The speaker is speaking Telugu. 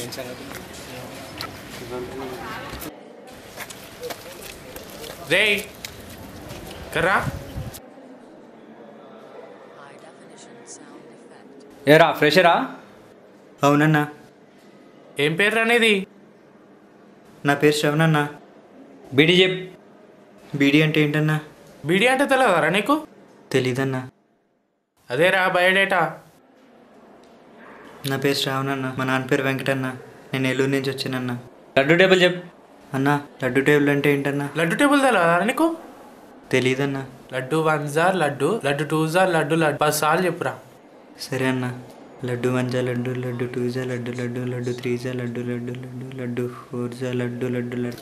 ఏం సంగతి రే కర్రా ఏరా ఫ్రెషరా? అవునన్నా. ఏం పేరు అనేది? నా పేరు శ్రవణన్నా. బీడీ చెప్. బీడీ అంటే ఏంటన్నా? బీడీ అంటే తెలియదారా నీకు? తెలీదన్నా. అదేరా బయోడేటా. నా పేరు శ్రావణన్న. మా నాన్న పేరు వెంకటన్న. నేను నెల్లూరు నుంచి వచ్చానన్నా. లడ్డు టేబుల్ చెప్. అన్నా లడ్డు టేబుల్ అంటే ఏంటన్నా? లడ్డు టేబుల్ తెలియదారా నీకు? తెలీదన్నా. లడ్డు 1 జార్ లడ్డు, లడ్డు 2 జార్ లడ్డు, లడ్డు 10 సార్లు చెప్పురా. సరే అన్నా. లడ్డు 1 జా లడ్డు, లడ్డు 2 జా లడ్డు, లడ్డు లడ్డు 3 జా లడ్డు, లడ్డు లడ్డు లడ్డు 4 జా లడ్డు, లడ్డు లడ్డు